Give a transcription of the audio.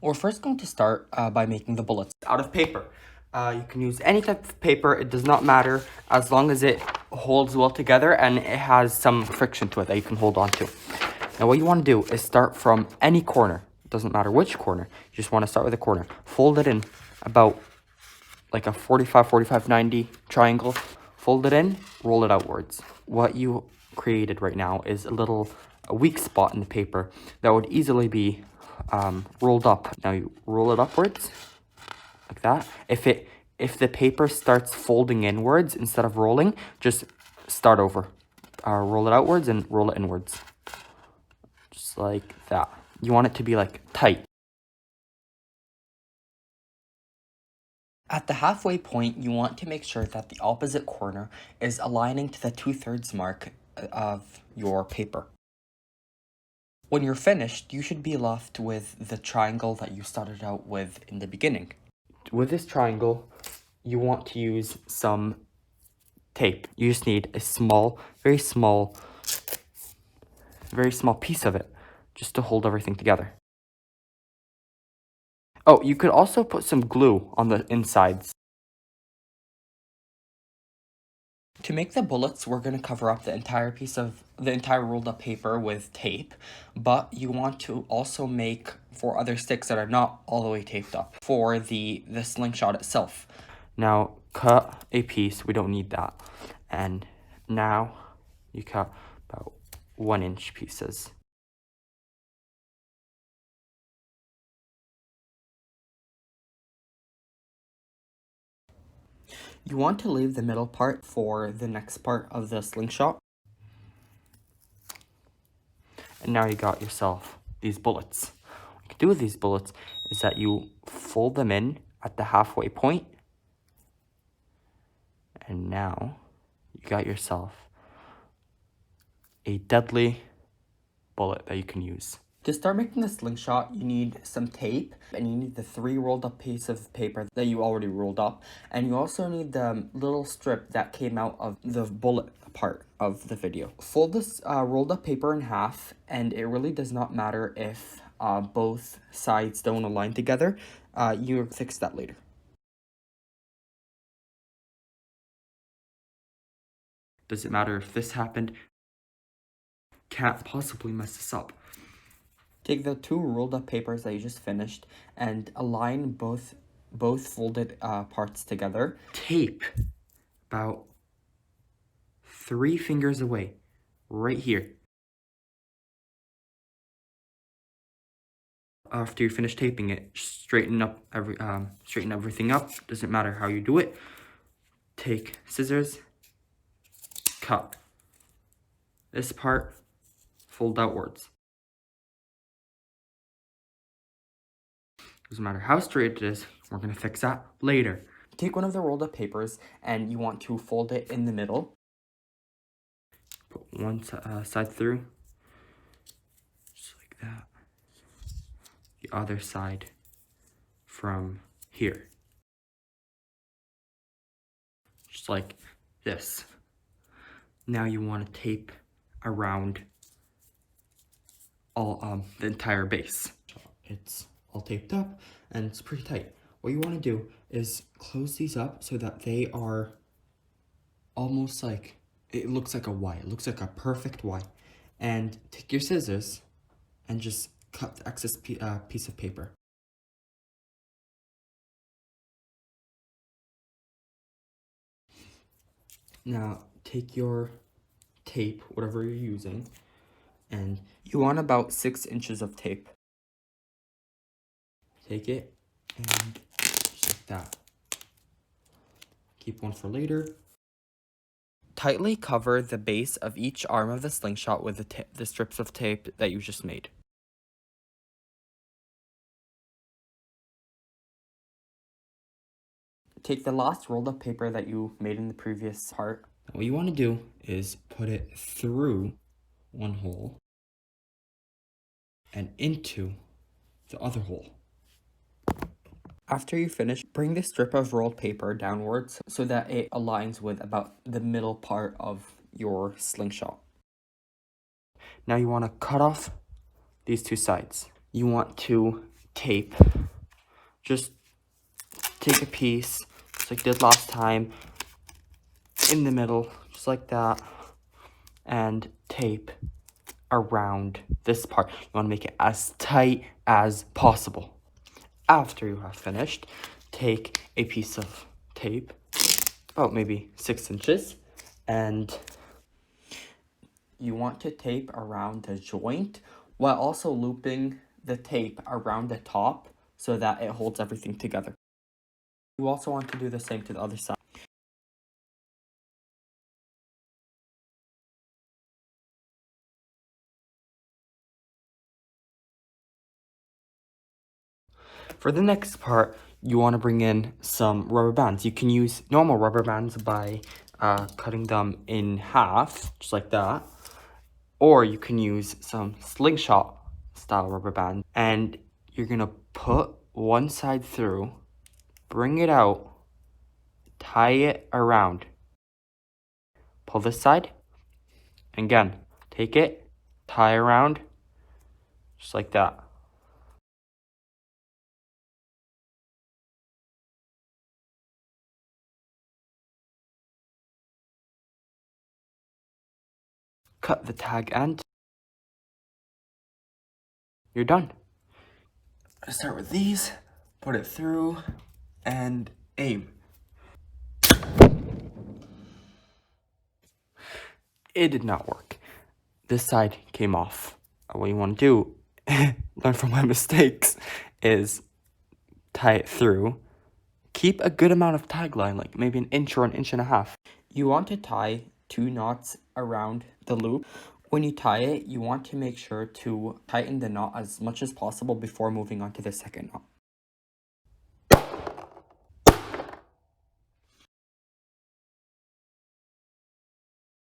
We're first going to start by making the bullets out of paper. You can use any type of paper, it does not matter, as long as it holds well together and it has some friction to it that you can hold on to. Now what you want to do is start from any corner. It doesn't matter which corner, you just want to start with a corner. Fold it in about like a 45, 90 triangle. Fold it in, roll it outwards. What you created right now is a weak spot in the paper that would easily be rolled up. Now you roll it upwards like that. If the paper starts folding inwards instead of rolling, just start over. Roll it outwards and roll it inwards. Just like that. You want it to be like tight. At the halfway point, you want to make sure that the opposite corner is aligning to the 2/3 mark of your paper. When you're finished, you should be left with the triangle that you started out with in the beginning. With this triangle, you want to use some tape. You just need a very small piece of it just to hold everything together. Oh, you could also put some glue on the insides. To make the bullets, we're going to cover up the entire rolled up paper with tape, but you want to also make 4 other sticks that are not all the way taped up for the slingshot itself. Now, cut a piece, we don't need that. And now you cut about 1-inch pieces. You want to leave the middle part for the next part of the slingshot. And now you got yourself these bullets. What you can do with these bullets is that you fold them in at the halfway point. And now you got yourself a deadly bullet that you can use. To start making the slingshot, you need some tape, and you need the 3 rolled up pieces of paper that you already rolled up, and you also need the little strip that came out of the bullet part of the video. Fold this rolled up paper in half, and it really does not matter if both sides don't align together. You'll fix that later. Does it matter if this happened? Can't possibly mess this up. Take the 2 rolled up papers that you just finished and align both folded parts together. Tape about 3 fingers away, right here. After you finish taping it, straighten everything up. Doesn't matter how you do it. Take scissors, cut this part, fold outwards. Doesn't matter how straight it is, we're going to fix that later. Take one of the rolled up papers and you want to fold it in the middle. Put one side through, just like that. The other side from here. Just like this. Now you want to tape around all the entire base. It's all taped up and it's pretty tight. What you want to do is close these up so that they are almost like, it looks like a Y. It looks like a perfect Y. And take your scissors and just cut the excess piece of paper. Now take your tape, whatever you're using, and you want about 6 inches of tape. Take it and just like that. Keep one for later. Tightly cover the base of each arm of the slingshot with the strips of tape that you just made. Take the last rolled up paper that you made in the previous part. What you want to do is put it through one hole and into the other hole. After you finish, bring the strip of rolled paper downwards so that it aligns with about the middle part of your slingshot. Now you want to cut off these 2 sides. You want to tape. Just take a piece, just like I did last time, in the middle, just like that, and tape around this part. You want to make it as tight as possible. After you have finished, take a piece of tape, about maybe 6 inches, and you want to tape around the joint while also looping the tape around the top so that it holds everything together. You also want to do the same to the other side. For the next part, you want to bring in some rubber bands. You can use normal rubber bands by cutting them in half, just like that. Or you can use some slingshot style rubber band. And you're going to put one side through, bring it out, tie it around. Pull this side. And again, take it, tie around, just like that. Cut the tag end. You're done. Start with these, put it through, and aim. It did not work. This side came off. What you want to do, learn from my mistakes, is tie it through. Keep a good amount of tag line, like maybe an inch or an inch and a half. You want to tie 2 knots around the loop. When you tie it, you want to make sure to tighten the knot as much as possible before moving on to the second knot.